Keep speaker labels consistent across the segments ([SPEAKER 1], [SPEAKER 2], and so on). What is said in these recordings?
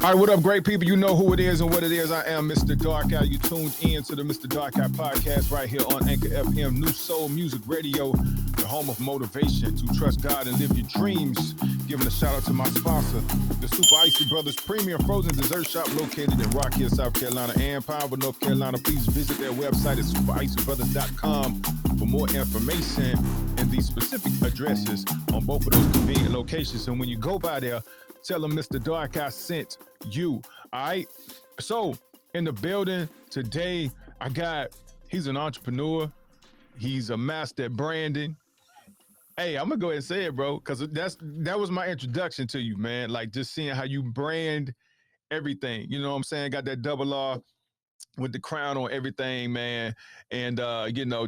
[SPEAKER 1] All right, what up, great people? You know who it is and what it is. I am Mr. Darkeye. You tuned in to the Mr. Darkeye podcast right here on Anchor FM, New Soul Music Radio, the home of motivation to trust God and live your dreams. Giving a shout out to my sponsor, the Super Icy Brothers Premium Frozen Dessert Shop located in Rock Hill, South Carolina and Pineville, North Carolina. Please visit their website at supericybrothers.com for more information and the specific addresses on both of those convenient locations. And when you go by there, tell them Mr. Darkeye sent you. All right. So in the building today, he's an entrepreneur. He's a master at branding. Hey, I'm gonna go ahead and say it, bro, because that was my introduction to you, man. Like just seeing how you brand everything. You know what I'm saying? Got that double R with the crown on everything, man. And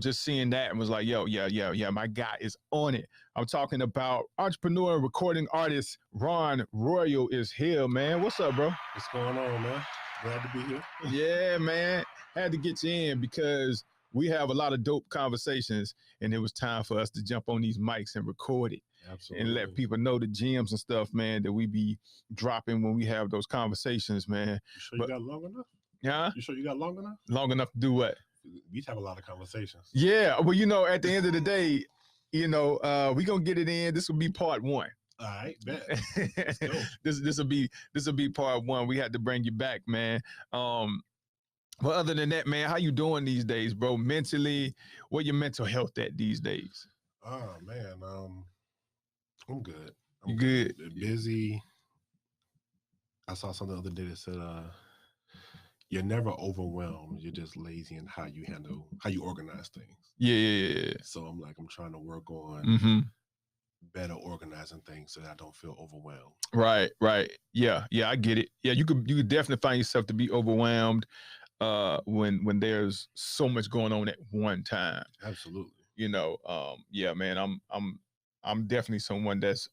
[SPEAKER 1] just seeing that and was like, yo, yeah, my guy is on it. I'm talking about entrepreneur and recording artist Ron Royal is here, man. What's up, bro?
[SPEAKER 2] What's going on, man? Glad to be here.
[SPEAKER 1] Yeah, man. Had to get you in because we have a lot of dope conversations, and it was time for us to jump on these mics and record it.
[SPEAKER 2] Absolutely.
[SPEAKER 1] And let people know the gems and stuff, man, that we be dropping when we have those conversations, man.
[SPEAKER 2] You sure you got long enough?
[SPEAKER 1] Yeah.
[SPEAKER 2] You sure you got long enough?
[SPEAKER 1] Long enough to do what?
[SPEAKER 2] We have a lot of conversations.
[SPEAKER 1] Yeah. Well, at the end of the day, we're going to get it in. This will be part one.
[SPEAKER 2] All right, bet. Let's go.
[SPEAKER 1] This will be part one. We had to bring you back, man. But other than that, man, how you doing these days, bro? Mentally, where your mental health at these days?
[SPEAKER 2] Oh man, I'm good.
[SPEAKER 1] You good?
[SPEAKER 2] Busy. I saw something the other day that said, you're never overwhelmed. You're just lazy in how you organize things.
[SPEAKER 1] Yeah.
[SPEAKER 2] So I'm trying to work on better organizing things so that I don't feel overwhelmed.
[SPEAKER 1] Right. Yeah, I get it. Yeah, you could definitely find yourself to be overwhelmed when there's so much going on at one time.
[SPEAKER 2] Absolutely.
[SPEAKER 1] Yeah, man, I'm definitely someone that's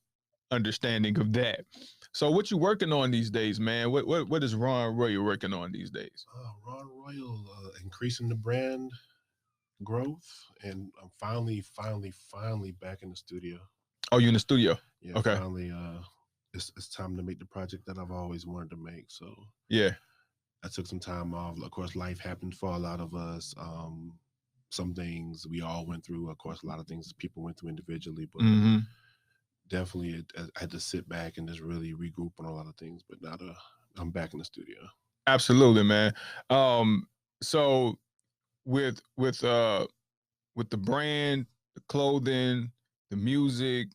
[SPEAKER 1] understanding of that. So what you working on these days, man? What is Ron Royal working on these days?
[SPEAKER 2] Ron Royal increasing the brand growth, and I'm finally back in the studio.
[SPEAKER 1] Oh, you in the studio?
[SPEAKER 2] Yeah.
[SPEAKER 1] Okay.
[SPEAKER 2] Finally, it's time to make the project that I've always wanted to make. So
[SPEAKER 1] yeah,
[SPEAKER 2] I took some time off. Of course, life happened for a lot of us. Some things we all went through. Of course, a lot of things people went through individually, but definitely I had to sit back and just really regroup on a lot of things. But now I'm back in the studio.
[SPEAKER 1] Absolutely, man. So with the brand, the clothing, the music,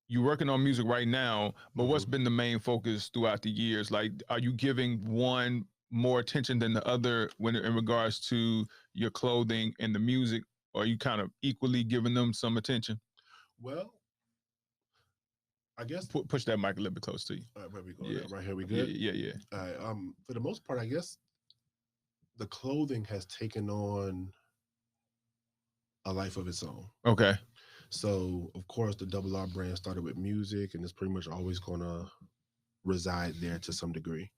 [SPEAKER 1] you're working on music right now, but what's been the main focus throughout the years? Like, are you giving one more attention than the other when in regards to your clothing and the music? Or are you kind of equally giving them some attention?
[SPEAKER 2] Well, I guess
[SPEAKER 1] push that mic a little bit close to you.
[SPEAKER 2] All right, where we go? Yeah. Right here, we good?
[SPEAKER 1] Yeah.
[SPEAKER 2] All right, for the most part, I guess the clothing has taken on a life of its own.
[SPEAKER 1] Okay.
[SPEAKER 2] So, of course, the Double R brand started with music, and it's pretty much always going to reside there to some degree.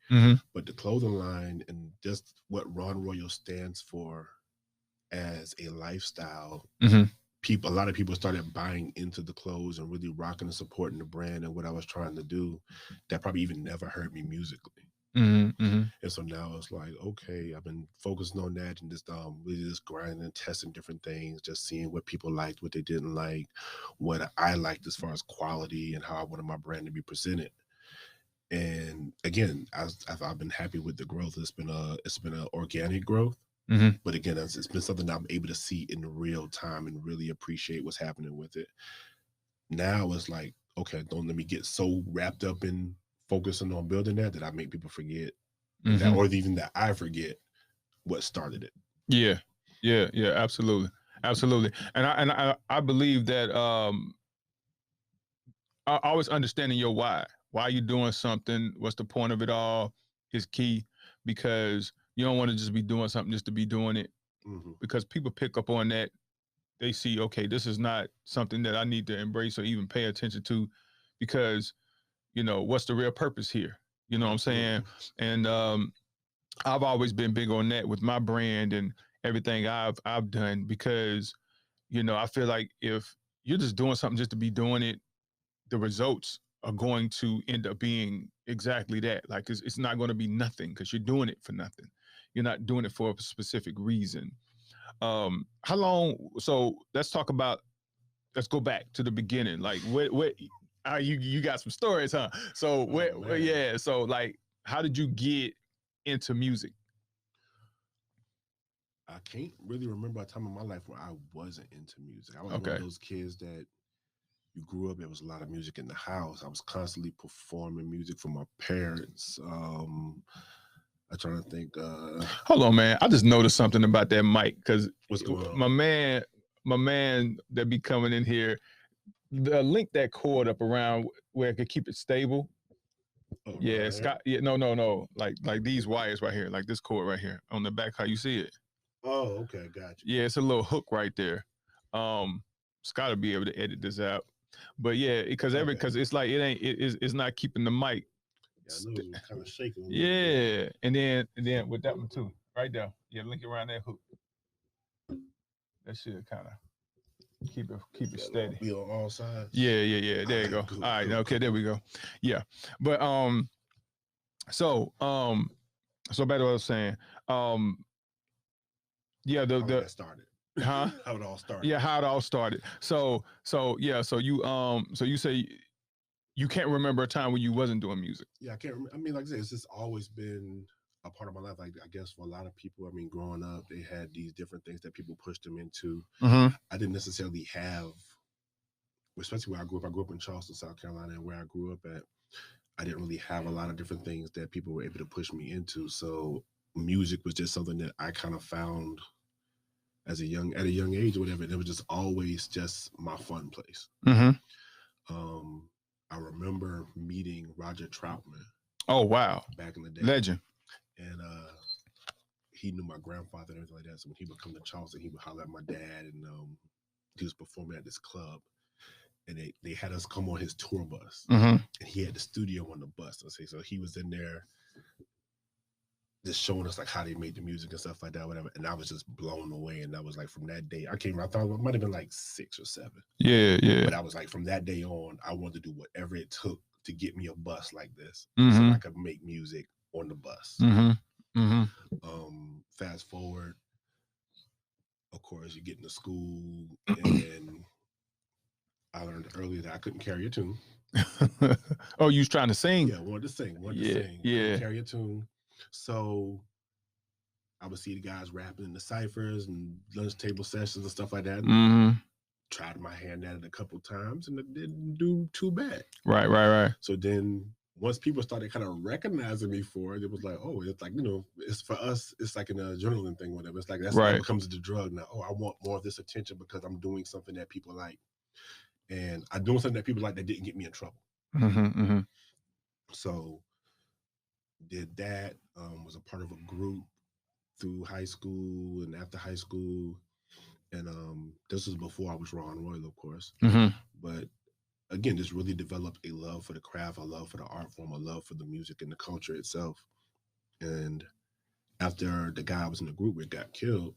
[SPEAKER 2] But the clothing line and just what Ron Royal stands for as a lifestyle, a lot of people started buying into the clothes and really rocking and supporting the brand and what I was trying to do that probably even never heard me musically. And so now it's like, okay, I've been focusing on that and just really just grinding and testing different things, just seeing what people liked, what they didn't like, what I liked as far as quality and how I wanted my brand to be presented. And again, I've been happy with the growth. It's been an organic growth, but again, it's been something that I'm able to see in real time and really appreciate what's happening with it. Now it's like, okay, don't let me get so wrapped up in focusing on building that I make people forget that, or even that I forget what started it.
[SPEAKER 1] Yeah, absolutely. And I believe that always understanding your why you're doing something, what's the point of it all is key, because you don't want to just be doing something just to be doing it, because people pick up on that. They see, okay, this is not something that I need to embrace or even pay attention to, because what's the real purpose here? You know what I'm saying? And I've always been big on that with my brand and everything I've done, because I feel like if you're just doing something just to be doing it, the results are going to end up being exactly that. Like it's not going to be nothing because you're doing it for nothing. You're not doing it for a specific reason. How long? So let's talk about. Let's go back to the beginning. Like what? You got some stories, huh? So yeah. So like, how did you get into music?
[SPEAKER 2] I can't really remember a time in my life where I wasn't into music. I was one of those kids that you grew up, there was a lot of music in the house. I was constantly performing music for my parents. I'm trying to think.
[SPEAKER 1] Hold on, man. I just noticed something about that mic because
[SPEAKER 2] what's going on?
[SPEAKER 1] My man that be coming in here, link that cord up around where I could keep it stable. Oh, yeah, right Scott. Yeah, no. Like these wires right here, like this cord right here on the back. How you see it?
[SPEAKER 2] Oh, okay, gotcha.
[SPEAKER 1] Yeah, it's a little hook right there. Scott will be able to edit this out. But yeah, because it's like it's not keeping the mic.
[SPEAKER 2] Yeah, I know it was kind of shaking.
[SPEAKER 1] Yeah, and then with that one too, right there. Yeah, link around that hook. That should kind of keep it steady.
[SPEAKER 2] Be on all sides.
[SPEAKER 1] Yeah. There you go. All right, okay, there we go. Yeah, but so back to what I was saying. Yeah,
[SPEAKER 2] how that started.
[SPEAKER 1] Huh?
[SPEAKER 2] How it all started.
[SPEAKER 1] Yeah, how it all started. So yeah, so you say you can't remember a time when you wasn't doing music.
[SPEAKER 2] Yeah, I can't remember. I mean, like I said, it's just always been a part of my life. Like I guess for a lot of people, I mean, growing up, they had these different things that people pushed them into.
[SPEAKER 1] Mm-hmm.
[SPEAKER 2] I didn't necessarily have, especially where I grew up. I grew up in Charleston, South Carolina, and where I grew up at, I didn't really have a lot of different things that people were able to push me into. So music was just something that I kind of found at a young age or whatever. And it was just always just my fun place.
[SPEAKER 1] Mm-hmm.
[SPEAKER 2] I remember meeting Roger Troutman.
[SPEAKER 1] Oh wow!
[SPEAKER 2] Back in the day,
[SPEAKER 1] legend.
[SPEAKER 2] And he knew my grandfather and everything like that. So when he would come to Charleston, he would holler at my dad, and he was performing at this club. And they had us come on his tour bus,
[SPEAKER 1] mm-hmm.
[SPEAKER 2] and he had the studio on the bus. So he was in there just showing us like how they made the music and stuff like that, whatever. And I was just blown away. And that was like from that day, I thought it might have been like 6 or 7.
[SPEAKER 1] Yeah.
[SPEAKER 2] But I was like, from that day on, I wanted to do whatever it took to get me a bus like this,
[SPEAKER 1] mm-hmm.
[SPEAKER 2] so I could make music on the bus.
[SPEAKER 1] Mm-hmm. Mm-hmm.
[SPEAKER 2] Fast forward, of course, you get into school, and I learned early that I couldn't carry a tune.
[SPEAKER 1] Oh, you was trying to sing?
[SPEAKER 2] Yeah, wanted to sing.
[SPEAKER 1] Yeah.
[SPEAKER 2] Carry a tune. So I would see the guys rapping in the ciphers and lunch table sessions and stuff like that.
[SPEAKER 1] Mm-hmm.
[SPEAKER 2] Tried my hand at it a couple times, and it didn't do too bad.
[SPEAKER 1] Right.
[SPEAKER 2] So then once people started kind of recognizing me for it, it was like, oh, it's like, it's for us, it's like an adrenaline thing, whatever. It's like that's right. What becomes the drug now. Oh, I want more of this attention because I'm doing something that people like. And I'm doing something that people like that didn't get me in trouble.
[SPEAKER 1] Mm-hmm.
[SPEAKER 2] So did that, was a part of a group through high school and after high school. And this was before I was Ron Royal, of course.
[SPEAKER 1] Mm-hmm.
[SPEAKER 2] But again, just really developed a love for the craft, a love for the art form, a love for the music and the culture itself. And after the guy I was in the group with got killed,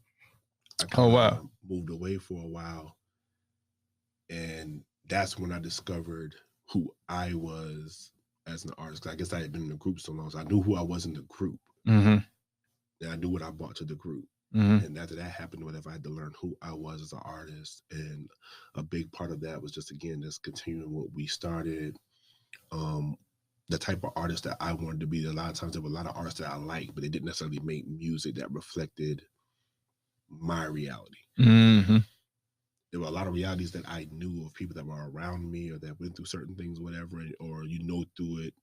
[SPEAKER 2] I moved away for a while. And that's when I discovered who I was as an artist. I guess I had been in the group so long, so I knew who I was in the group.
[SPEAKER 1] Mm-hmm.
[SPEAKER 2] And I knew what I brought to the group.
[SPEAKER 1] Mm-hmm.
[SPEAKER 2] And after that happened, whatever, I had to learn who I was as an artist. And a big part of that was just, again, just continuing what we started. The type of artist that I wanted to be. A lot of times there were a lot of artists that I liked, but they didn't necessarily make music that reflected my reality.
[SPEAKER 1] Mm-hmm.
[SPEAKER 2] There were a lot of realities that I knew of people that were around me or that went through certain things, whatever, or through it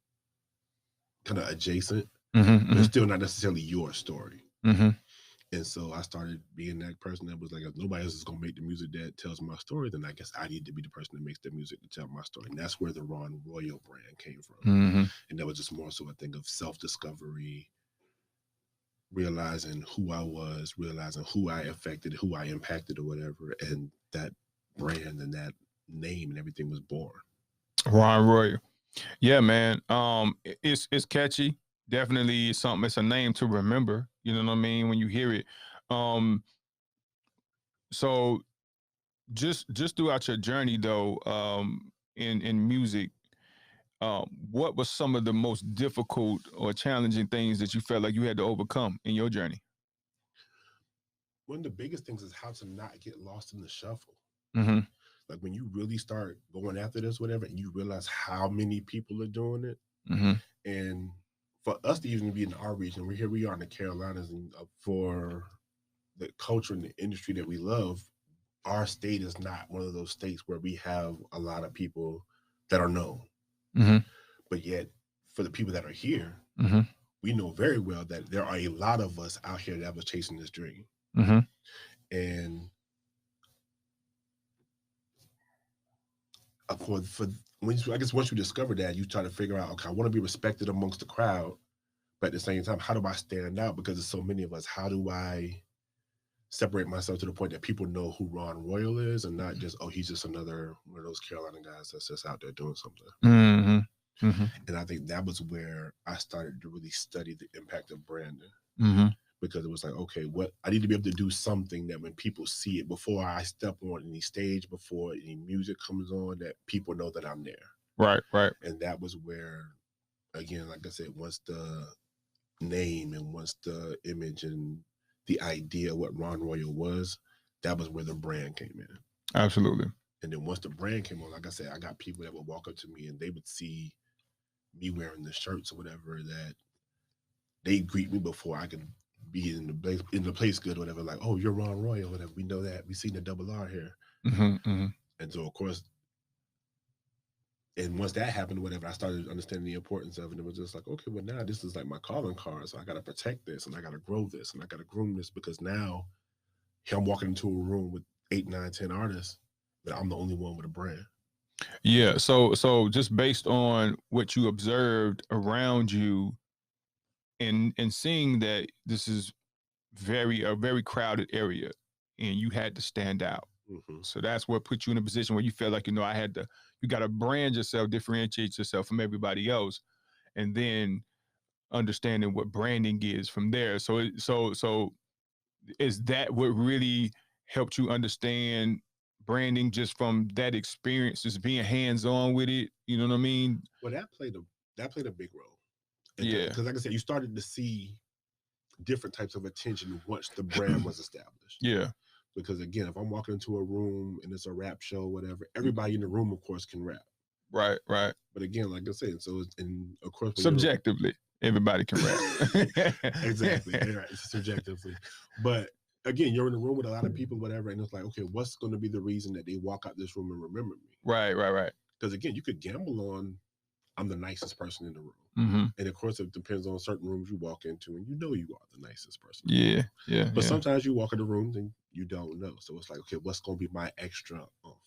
[SPEAKER 2] kind of adjacent,
[SPEAKER 1] mm-hmm.
[SPEAKER 2] but still not necessarily your story.
[SPEAKER 1] Mm-hmm.
[SPEAKER 2] And so I started being that person that was like, if nobody else is going to make the music that tells my story, then I guess I need to be the person that makes the music to tell my story. And that's where the Ron Royal brand came from.
[SPEAKER 1] Mm-hmm.
[SPEAKER 2] And that was just more so a thing of self-discovery, realizing who I was, realizing who I affected, who I impacted or whatever. And that brand and that name and everything was born.
[SPEAKER 1] Ron Royal. Yeah, man. It's catchy. Definitely something. It's a name to remember. You know what I mean? When you hear it. So just throughout your journey though, in music, what was some of the most difficult or challenging things that you felt like you had to overcome in your journey?
[SPEAKER 2] One of the biggest things is how to not get lost in the shuffle.
[SPEAKER 1] Mm-hmm.
[SPEAKER 2] Like when you really start going after this, whatever, and you realize how many people are doing it.
[SPEAKER 1] Mm-hmm.
[SPEAKER 2] And for us to even be in our region, we are in the Carolinas, and for the culture and the industry that we love, our state is not one of those states where we have a lot of people that are known.
[SPEAKER 1] Mm-hmm.
[SPEAKER 2] But yet, for the people that are here,
[SPEAKER 1] Mm-hmm.
[SPEAKER 2] we know very well that there are a lot of us out here that was chasing this dream.
[SPEAKER 1] Mm-hmm.
[SPEAKER 2] And for when I guess once you discover that, you try to figure out, okay, I want to be respected amongst the crowd, but at the same time, how do I stand out? Because there's so many of us. How do I separate myself to the point that people know who Ron Royal is, and not just, oh, he's just another one of those Carolina guys that's just out there doing something.
[SPEAKER 1] Mm-hmm. Mm-hmm.
[SPEAKER 2] And I think that was where I started to really study the impact of branding.
[SPEAKER 1] Mm-hmm.
[SPEAKER 2] Because it was like, okay, what I need to be able to do something that when people see it, before I step on any stage, before any music comes on, that people know that I'm there.
[SPEAKER 1] Right, right.
[SPEAKER 2] And that was where, again, like I said, once the name and once the image and the idea of what Ron Royal was, that was where the brand came in.
[SPEAKER 1] Absolutely.
[SPEAKER 2] And then once the brand came on, like I said, I got people that would walk up to me and they would see me wearing the shirts or whatever, that they greet me before I could be in the place good or whatever, like, oh, you're Ron Royal, whatever. We know that. We seen the double R here.
[SPEAKER 1] Mm-hmm. Mm-hmm.
[SPEAKER 2] And so, of course, and once that happened, whatever, I started understanding the importance of it. It was just like, okay, well, now this is like my calling card. So I got to protect this, and I got to grow this, and I got to groom this, because now here I'm walking into a room with 8, 9, 10 artists, but I'm the only one with a brand.
[SPEAKER 1] Yeah. So just based on what you observed around you, and seeing that this is a very crowded area, and you had to stand out.
[SPEAKER 2] Mm-hmm.
[SPEAKER 1] So that's what put you in a position where you felt like, you got to brand yourself, differentiate yourself from everybody else, and then understanding what branding is from there. So is that what really helped you understand branding, just from that experience, just being hands-on with it? You know what I mean?
[SPEAKER 2] Well, that played a big role.
[SPEAKER 1] Yeah.
[SPEAKER 2] Because like I said, you started to see different types of attention once the brand was established.
[SPEAKER 1] Yeah.
[SPEAKER 2] Because again, if I'm walking into a room and it's a rap show, whatever, everybody in the room, of course, can rap.
[SPEAKER 1] Right, right.
[SPEAKER 2] But again, like I said, so and of course,
[SPEAKER 1] subjectively, everybody can rap.
[SPEAKER 2] Exactly, right, subjectively. But again, you're in the room with a lot of people, whatever, and it's like, okay, what's going to be the reason that they walk out this room and remember me?
[SPEAKER 1] Right.
[SPEAKER 2] Because again, you could gamble on, I'm the nicest person in the room.
[SPEAKER 1] Mm-hmm.
[SPEAKER 2] And of course, it depends on certain rooms you walk into, and you know you are the nicest person.
[SPEAKER 1] Yeah.
[SPEAKER 2] But sometimes you walk in the rooms and you don't know. So it's like, okay, what's going to be my extra off?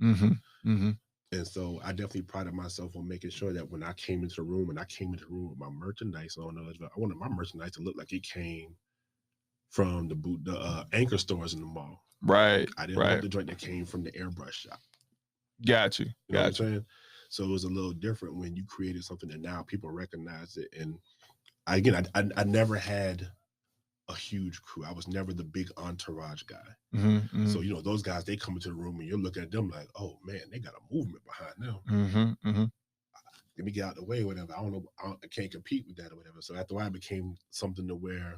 [SPEAKER 1] Mm-hmm. Mm-hmm.
[SPEAKER 2] And so I definitely prided myself on making sure that when I came into the room, and I came into the room with my merchandise on, I wanted my merchandise to look like it came from the anchor stores in the mall.
[SPEAKER 1] Right.
[SPEAKER 2] I didn't want the joint that came from the airbrush shop.
[SPEAKER 1] Got you.
[SPEAKER 2] You know what I'm saying? So it was a little different when you created something that now people recognize it. And I never had a huge crew. I was never the big entourage guy.
[SPEAKER 1] Mm-hmm, mm-hmm.
[SPEAKER 2] So, those guys, they come into the room and you're looking at them like, oh man, they got a movement behind them.
[SPEAKER 1] Mm-hmm, mm-hmm.
[SPEAKER 2] Let me get out the way, whatever. I don't know. I can't compete with that or whatever. So after a while, it became something to where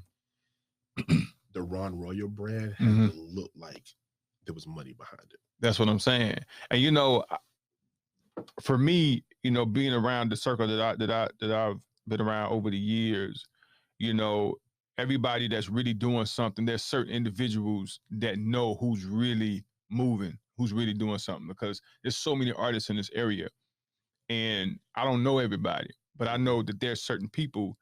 [SPEAKER 2] the Ron Royal brand had to look like there was money behind it.
[SPEAKER 1] That's what I'm saying. And for me, being around the circle that I've been around over the years, everybody that's really doing something, there's certain individuals that know who's really moving, who's really doing something, because there's so many artists in this area. And I don't know everybody, but I know that there's certain people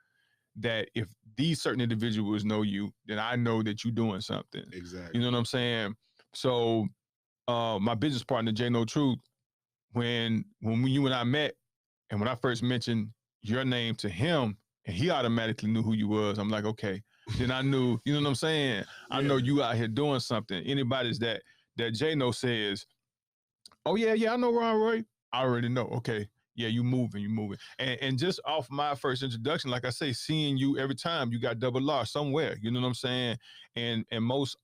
[SPEAKER 1] that if these certain individuals know you, then I know that you're doing something.
[SPEAKER 2] Exactly.
[SPEAKER 1] You know what I'm saying? So my business partner, Jay No Truth, when you and I met, and when I first mentioned your name to him, and he automatically knew who you was, I'm like, okay. Then I knew, you know what I'm saying? Yeah. I know you out here doing something. Anybody's that Jay No says, oh yeah, I know Ron Roy. I already know. Okay. Yeah, you moving. And just off my first introduction, like I say, seeing you every time, you got double R somewhere. You know what I'm saying? And most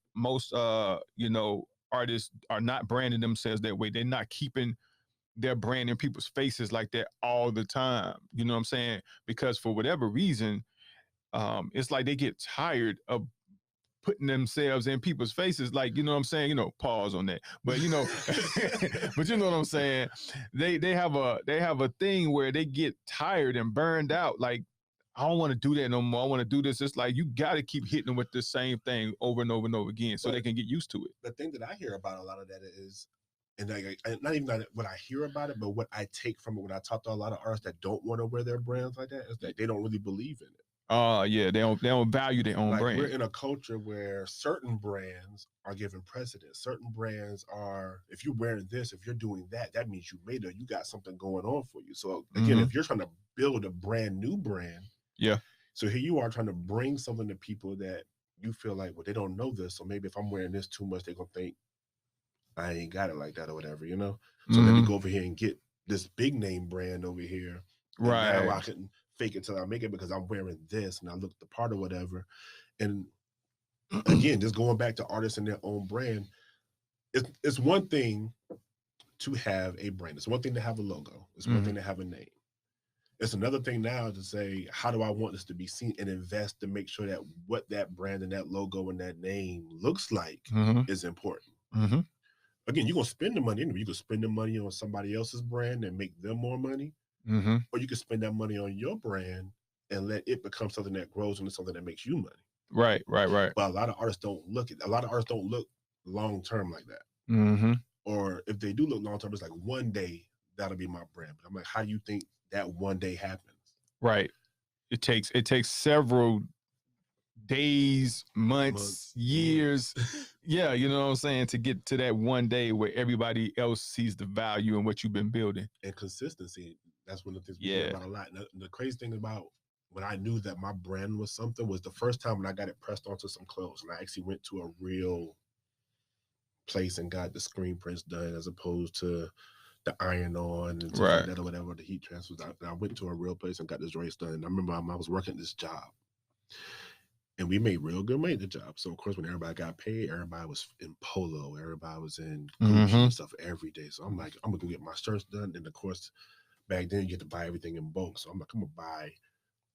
[SPEAKER 1] artists are not branding themselves that way. They're not keeping their brand in people's faces like that all the time. You know what I'm saying? Because for whatever reason, it's like they get tired of putting themselves in people's faces, like, you know what I'm saying? You know, pause on that. But you know, but you know what I'm saying? They have a thing where they get tired and burned out. Like, I don't want to do that no more. I want to do this. It's like you got to keep hitting them with the same thing over and over and over again, so they can get used to it.
[SPEAKER 2] The thing that I hear about a lot of that is, and not even what I hear about it, but what I take from it when I talk to a lot of artists that don't want to wear their brands like that, is that they don't really believe in it.
[SPEAKER 1] Yeah, they don't value their own brand.
[SPEAKER 2] We're in a culture where certain brands are given precedence. Certain brands are, if you're wearing this, if you're doing that, that means you made it. You got something going on for you. So again, if you're trying to build a brand new brand,
[SPEAKER 1] yeah.
[SPEAKER 2] So here you are trying to bring something to people that you feel like, well, they don't know this. So maybe if I'm wearing this too much, they're gonna think I ain't got it like that or whatever, you know? So let me go over here and get this big name brand over here.
[SPEAKER 1] Right.
[SPEAKER 2] Now I can fake it till I make it because I'm wearing this and I look the part or whatever. And again, just going back to artists and their own brand, it's one thing to have a brand. It's one thing to have a logo. It's one thing to have a name. It's another thing now to say, how do I want this to be seen, and invest to make sure that what that brand and that logo and that name looks like is important. Again, you're going to spend the money. You can spend the money on somebody else's brand and make them more money. Or you can spend that money on your brand and let it become something that grows into something that makes you money.
[SPEAKER 1] Right. But
[SPEAKER 2] a lot of artists don't look long-term like that. Or if they do look long-term, it's like one day that'll be my brand. But I'm like, how do you think that one day happens?
[SPEAKER 1] Right. It takes several days, months, years. Yeah, you know what I'm saying, to get to that one day where everybody else sees the value in what you've been building.
[SPEAKER 2] And consistency. That's one of the things we hear about a lot. And the crazy thing about when I knew that my brand was something was the first time when I got it pressed onto some clothes, and I actually went to a real place and got the screen prints done as opposed to the iron on and like that or whatever, the heat transfers. I went to a real place and got this race done. And I remember I was working this job and we made real good money at the job. So of course, when everybody got paid, everybody was in polo, everybody was in Gucci and stuff every day. So I'm like, I'm gonna go get my shirts done. And of course, back then you get to buy everything in bulk. So I'm like, I'm gonna buy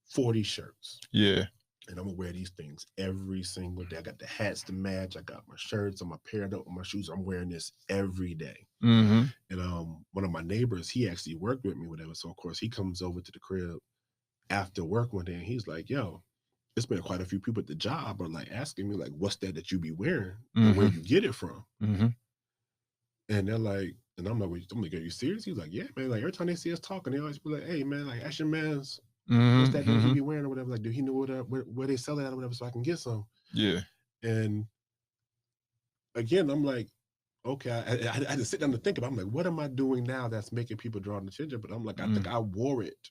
[SPEAKER 2] 40 shirts.
[SPEAKER 1] Yeah.
[SPEAKER 2] And I'm gonna wear these things every single day. I got the hats to match. I got my shirts. I'm paired up with my shoes. I'm wearing this every day. And one of my neighbors, he actually worked with me, whatever. So of course he comes over to the crib after work one day, and he's like, "Yo, it's been quite a few people at the job are like asking me like, what's that you be wearing? And where you get it from?" And they're like, and I'm like, "I'm like, are you serious?" He's like, "Yeah, man. Like every time they see us talking, they always be like, hey, man, like ask your man's." What's that he be wearing or whatever? Like, do he know where they sell it at or whatever, so I can get some?
[SPEAKER 1] Yeah.
[SPEAKER 2] And again, I'm like, okay, I had to sit down and think about it. I'm like, what am I doing now that's making people draw attention? But I'm like, I think I wore it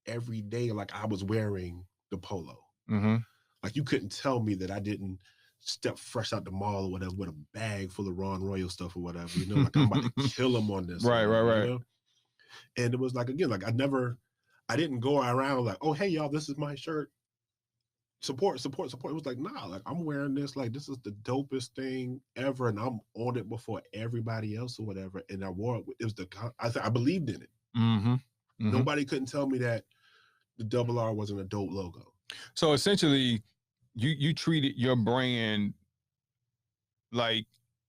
[SPEAKER 2] every day like I was wearing the polo. Like you couldn't tell me that I didn't step fresh out the mall or whatever with a bag full of Ron Royal stuff or whatever, you know, like I'm about to kill him on this.
[SPEAKER 1] Right.
[SPEAKER 2] You know? And it was like, again, like I didn't go around like, oh, hey, y'all, this is my shirt. Support. It was like, nah, like I'm wearing this, like this is the dopest thing ever. And I'm on it before everybody else or whatever. And I wore it. It was I believed in it. Nobody couldn't tell me that the RR wasn't a dope logo.
[SPEAKER 1] So essentially, you treated your brand like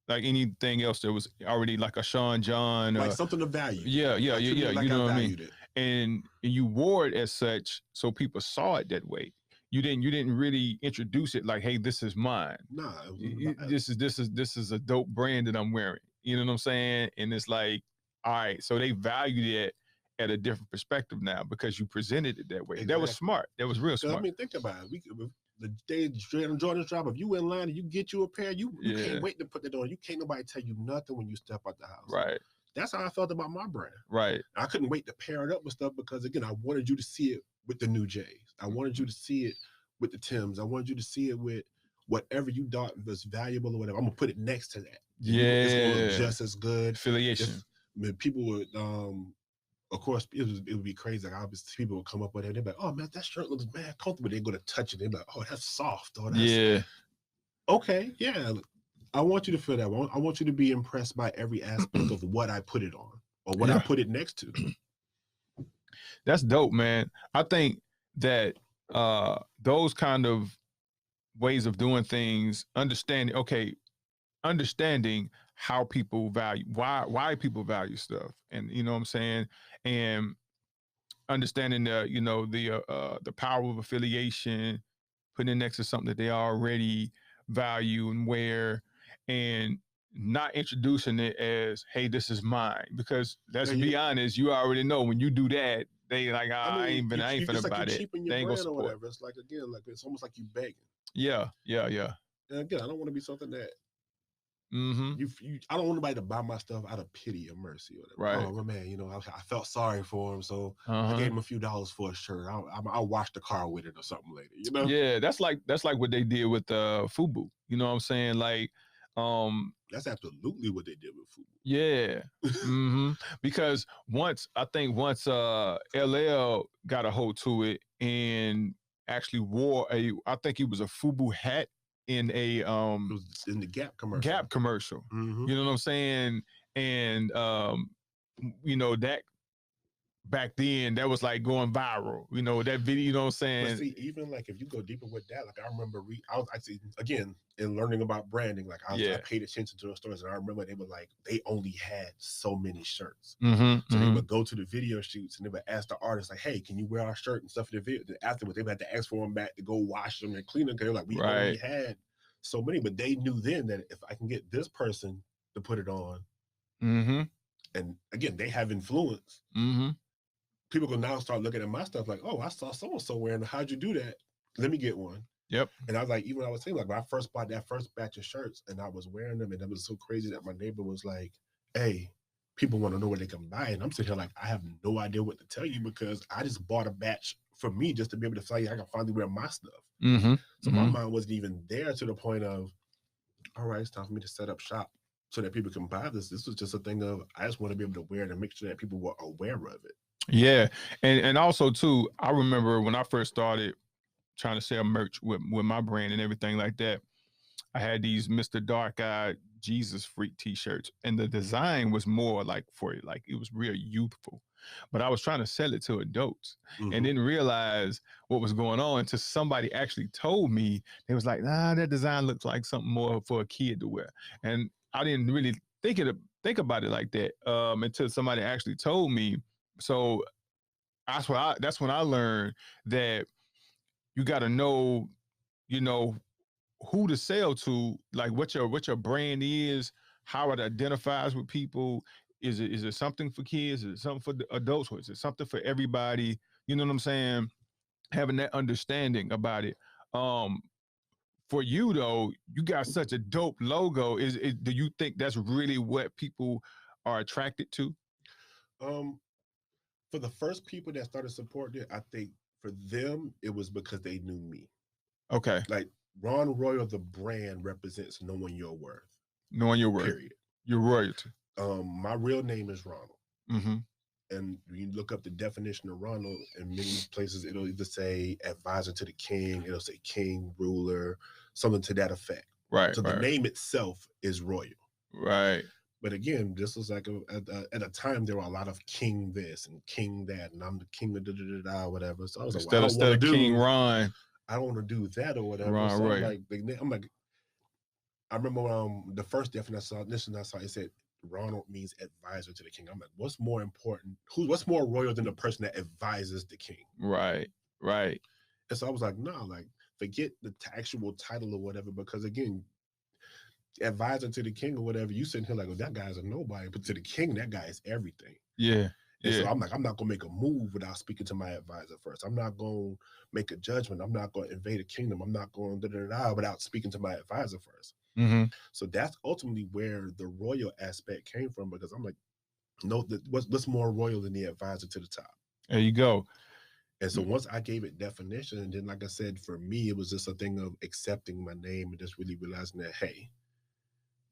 [SPEAKER 1] anything else that was already like a Sean John,
[SPEAKER 2] like something of value.
[SPEAKER 1] Yeah. Like you know what I mean? And you wore it as such, so people saw it that way. You didn't really introduce it like, hey, this is mine.
[SPEAKER 2] Nah,
[SPEAKER 1] this is a dope brand that I'm wearing. You know what I'm saying? And it's like, all right, so they valued it at a different perspective now because you presented it that way. Exactly. That was smart. That was real smart.
[SPEAKER 2] I mean, think about it. The day Jordan's drop, if you in line and you get you a pair, you can't wait to put that on. You can't nobody tell you nothing when you step out the house.
[SPEAKER 1] Right.
[SPEAKER 2] That's how I felt about my brand.
[SPEAKER 1] Right.
[SPEAKER 2] I couldn't wait to pair it up with stuff because, again, I wanted you to see it with the new J's. I wanted you to see it with the Timbs. I wanted you to see it with whatever you thought was valuable or whatever. I'm going to put it next to that.
[SPEAKER 1] Yeah.
[SPEAKER 2] It's going to look just as good.
[SPEAKER 1] Affiliation.
[SPEAKER 2] People would, of course, it would be crazy. Like, obviously, people would come up with it. They'd be like, oh, man, that shirt looks mad comfortable. They're going to touch it. They'd be like, oh, that's soft. Oh, that's okay, yeah. I want you to feel that way. I want you to be impressed by every aspect of what I put it on. or what I put it next to.
[SPEAKER 1] That's dope, man. I think that those kind of ways of doing things, understanding how people value, why people value stuff, and you know what I'm saying, and understanding the power of affiliation, putting it next to something that they already value and wear, and not introducing it as, hey, this is mine, because let's be honest, you already know when you do that, they like, I ain't finna buy it. They ain't gonna support.
[SPEAKER 2] Or whatever. It's like, again, like it's almost like you begging.
[SPEAKER 1] Yeah.
[SPEAKER 2] And again, I don't want to be something that I don't want anybody to buy my stuff out of pity or mercy or whatever.
[SPEAKER 1] Right.
[SPEAKER 2] Oh, my man, I felt sorry for him, so I gave him a few dollars for a shirt. I'll wash the car with it or something later,
[SPEAKER 1] Yeah, that's like what they did with FUBU. You know what I'm saying? Like,
[SPEAKER 2] that's absolutely what they did with FUBU.
[SPEAKER 1] Yeah. Because once LL got a hold to it and actually wore I think it was a FUBU hat in a
[SPEAKER 2] it was in the Gap commercial.
[SPEAKER 1] You know what I'm saying? And that back then that was like going viral, that video, you know what I'm saying?
[SPEAKER 2] But see, even like if you go deeper with that, like I remember I was actually, again, in learning about branding, like I paid attention to those stores, and I remember they only had so many shirts. So they would go to the video shoots and they would ask the artist, like, hey, can you wear our shirt and stuff for the video? Then afterwards they would have to ask for them back to go wash them and clean them, because they're like, we only had so many. But they knew then that if I can get this person to put it on, and again, they have influence, people can now start looking at my stuff like, oh, I saw so-and-so wearing it. How'd you do that? Let me get one.
[SPEAKER 1] Yep.
[SPEAKER 2] And I was like, even I was saying, like, when I first bought that first batch of shirts and I was wearing them, and it was so crazy that my neighbor was like, hey, people want to know where they can buy it. And I'm sitting here like, I have no idea what to tell you, because I just bought a batch for me just to be able to tell you I can finally wear my stuff. So my mind wasn't even there to the point of, all right, it's time for me to set up shop so that people can buy this. This was just a thing of, I just want to be able to wear it and make sure that people were aware of it.
[SPEAKER 1] Yeah. And also too, I remember when I first started trying to sell merch with my brand and everything like that, I had these Mista Darkeye Jesus Freak t-shirts, and the design was more like it was real youthful, but I was trying to sell it to adults and didn't realize what was going on until somebody actually told me. They was like, nah, that design looks like something more for a kid to wear. And I didn't really think about it like that until somebody actually told me. So that's when I learned that you got to know, who to sell to, like what your brand is, how it identifies with people. Is it something for kids? Is it something for the adults? Or is it something for everybody? You know what I'm saying? Having that understanding about it. For you though, you got such a dope logo. Do you think that's really what people are attracted to?
[SPEAKER 2] For the first people that started supporting it, I think for them, it was because they knew me.
[SPEAKER 1] Okay.
[SPEAKER 2] Like Ron Royal, the brand, represents knowing your worth.
[SPEAKER 1] Knowing your worth.
[SPEAKER 2] Period.
[SPEAKER 1] Your royalty.
[SPEAKER 2] My real name is Ronald. And when you look up the definition of Ronald, in many places, it'll either say advisor to the king, it'll say king, ruler, something to that effect.
[SPEAKER 1] Right.
[SPEAKER 2] So the name itself is royal.
[SPEAKER 1] Right.
[SPEAKER 2] But again, this was like at a time there were a lot of king this and king that, and I'm the king of da whatever. So I was like, well,
[SPEAKER 1] instead of King Ron,
[SPEAKER 2] I don't want to do that or whatever.
[SPEAKER 1] Ron,
[SPEAKER 2] so
[SPEAKER 1] right.
[SPEAKER 2] I'm like, I remember the first definition I saw, it said Ronald means advisor to the king. I'm like, what's more important? What's more royal than the person that advises the king?
[SPEAKER 1] Right.
[SPEAKER 2] And so I was like, no, like forget the actual title or whatever, because again, advisor to the king or whatever, you sitting here like, well, that guy's a nobody, but to the king, that guy is everything.
[SPEAKER 1] Yeah.
[SPEAKER 2] And so I'm like, I'm not gonna make a move without speaking to my advisor first. I'm not gonna make a judgment. I'm not gonna invade a kingdom. I'm not going without speaking to my advisor first. So that's ultimately where the royal aspect came from, because I'm like, no, what's more royal than the advisor to the top?
[SPEAKER 1] There you go.
[SPEAKER 2] And so once I gave it definition, and then like I said, for me, it was just a thing of accepting my name and just really realizing that, hey,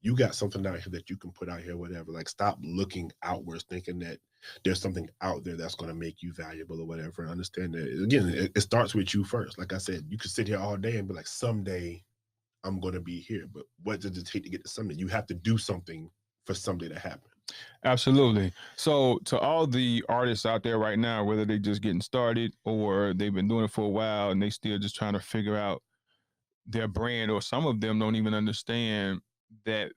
[SPEAKER 2] you got something out here that you can put out here, whatever. Like, stop looking outwards, thinking that there's something out there that's going to make you valuable or whatever. And understand that, again, it starts with you first. Like I said, you could sit here all day and be like, someday I'm going to be here. But what does it take to get to someday? You have to do something for someday to happen.
[SPEAKER 1] Absolutely. So to all the artists out there right now, whether they just getting started or they've been doing it for a while and they still just trying to figure out their brand, or some of them don't even understand that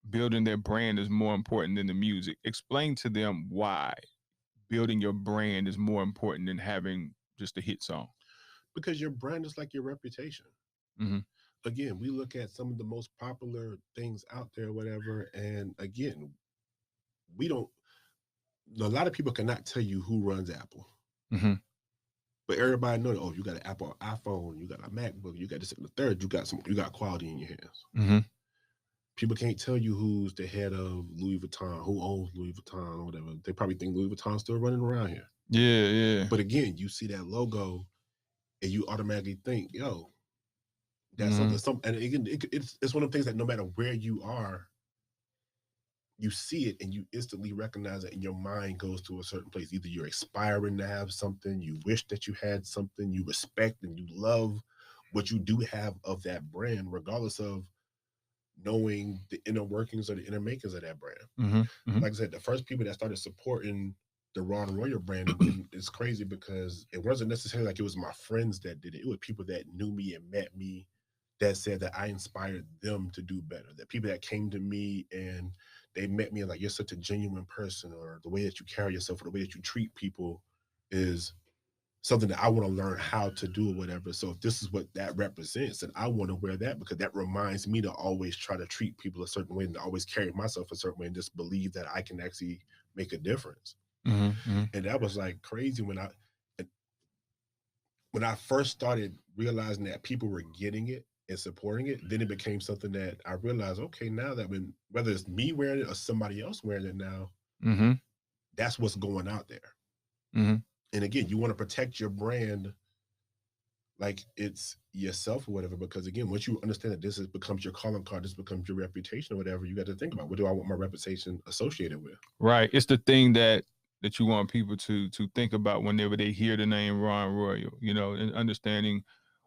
[SPEAKER 1] building their brand is more important than the music. Explain to them why building your brand is more important than having just a hit song.
[SPEAKER 2] Because your brand is like your reputation.
[SPEAKER 1] Mm-hmm.
[SPEAKER 2] Again, we look at some of the most popular things out there, whatever, and again, we don't. A lot of people cannot tell you who runs Apple,
[SPEAKER 1] Mm-hmm.
[SPEAKER 2] but everybody knows. Oh, you got an Apple iPhone, you got a MacBook, you got this and the third. You got quality in your hands.
[SPEAKER 1] Mm-hmm.
[SPEAKER 2] People can't tell you who's the head of Louis Vuitton, who owns Louis Vuitton or whatever. They probably think Louis Vuitton's still running around here.
[SPEAKER 1] Yeah, yeah.
[SPEAKER 2] But again, you see that logo and you automatically think, yo, that's something. And again, it's one of the things that no matter where you are, you see it and you instantly recognize it and your mind goes to a certain place. Either you're aspiring to have something, you wish that you had something, you respect and you love what you do have of that brand, regardless of knowing the inner workings or the inner makings of that brand.
[SPEAKER 1] Mm-hmm. Mm-hmm.
[SPEAKER 2] Like I said, the first people that started supporting the Ron Royal brand, and it's crazy because it wasn't necessarily like it was my friends that did it. It was people that knew me and met me that said that I inspired them to do better. That people that came to me and they met me and like, you're such a genuine person, or the way that you carry yourself or the way that you treat people is something that I want to learn how to do or whatever. So if this is what that represents, then I want to wear that because that reminds me to always try to treat people a certain way and to always carry myself a certain way and just believe that I can actually make a difference.
[SPEAKER 1] Mm-hmm. Mm-hmm.
[SPEAKER 2] And that was like crazy when I first started realizing that people were getting it and supporting it. Then it became something that I realized, okay, now that whether it's me wearing it or somebody else wearing it now,
[SPEAKER 1] Mm-hmm.
[SPEAKER 2] that's what's going out there.
[SPEAKER 1] Mm-hmm.
[SPEAKER 2] And again, you want to protect your like it's yourself or whatever, because again, once you understand that this becomes your calling card, this becomes your reputation or whatever, you got to think about, what do I want my reputation associated with?
[SPEAKER 1] Right. It's the thing that you want people to think about whenever they hear the name Ron Royal, and understanding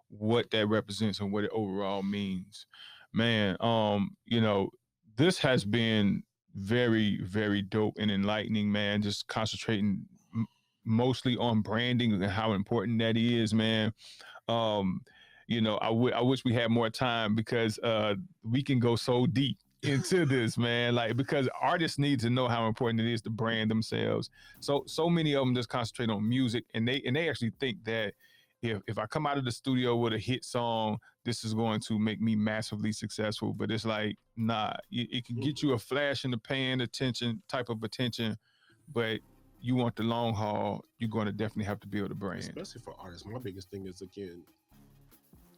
[SPEAKER 1] what that represents and what it overall means. Man, this has been very, very dope and enlightening, man. Just concentrating mostly on branding and how important that is, man. I wish we had more time because we can go so deep into this, man. Like, because artists need to know how important it is to brand themselves. So many of them just concentrate on music, and they actually think that if I come out of the studio with a hit song, this is going to make me massively successful. But it's like, nah, it can get you a flash in the pan type of attention, but you want the long haul, you're going to definitely have to build a brand.
[SPEAKER 2] Especially for artists. My biggest thing is, again,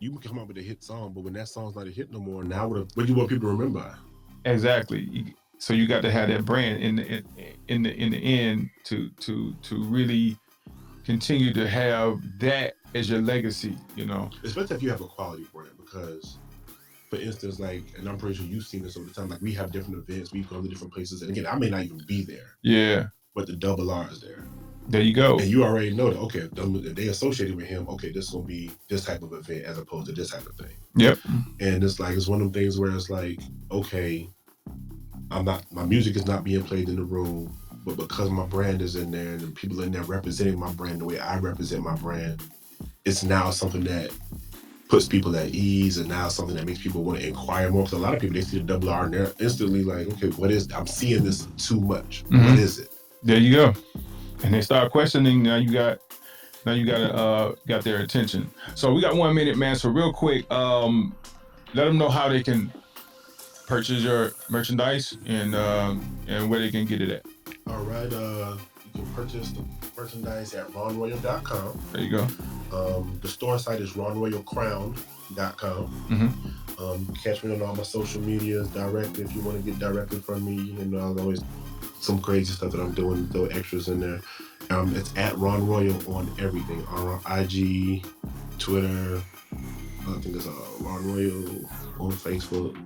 [SPEAKER 2] you can come up with a hit song, but when that song's not a hit no more, now what do you want people to remember?
[SPEAKER 1] Exactly. So you got to have that brand in the end to really continue to have that as your legacy,
[SPEAKER 2] Especially if you have a quality brand, because for instance, like, and I'm pretty sure you've seen this over the time, like we have different events, we go to different places, and again, I may not even be there.
[SPEAKER 1] Yeah.
[SPEAKER 2] But the double R is there.
[SPEAKER 1] There you go.
[SPEAKER 2] And you already know that, okay, if they associated with him, okay, this will be this type of event as opposed to this type of thing.
[SPEAKER 1] Yep.
[SPEAKER 2] And it's one of them things where it's like, okay, my music is not being played in the room, but because my brand is in there and people in there representing my brand the way I represent my brand, it's now something that puts people at ease, and now something that makes people want to inquire more. Because a lot of people, they see the double R and they're instantly like, okay, I'm seeing this too much. Mm-hmm. What is it?
[SPEAKER 1] There you go. And they start questioning. Now you got their attention. So we got 1 minute, man. So real quick, let them know how they can purchase your merchandise and where they can get it at.
[SPEAKER 2] All right. You can purchase the merchandise at ronroyal.com.
[SPEAKER 1] There you go.
[SPEAKER 2] The store site is ronroyalcrown.com.
[SPEAKER 1] Mm-hmm.
[SPEAKER 2] Catch me on all my social medias directly if you want to get directly from me. I'll always some crazy stuff that I'm doing, throw extras in there. It's at Ron Royal on everything, on IG, Twitter. I think it's Ron Royal on Facebook.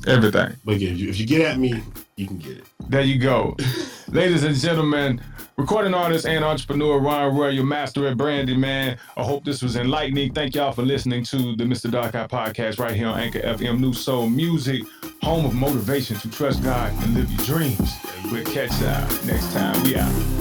[SPEAKER 1] Everything.
[SPEAKER 2] But again, if you get at me, you can get it.
[SPEAKER 1] There you go. Ladies and gentlemen, recording artist and entrepreneur Ron Royal, your master at branding, man. I hope this was enlightening. Thank y'all for listening to the Mista Darkeye podcast right here on Anchor FM, New Soul Music, home of motivation to trust God and live your dreams. We'll catch y'all next time. We out.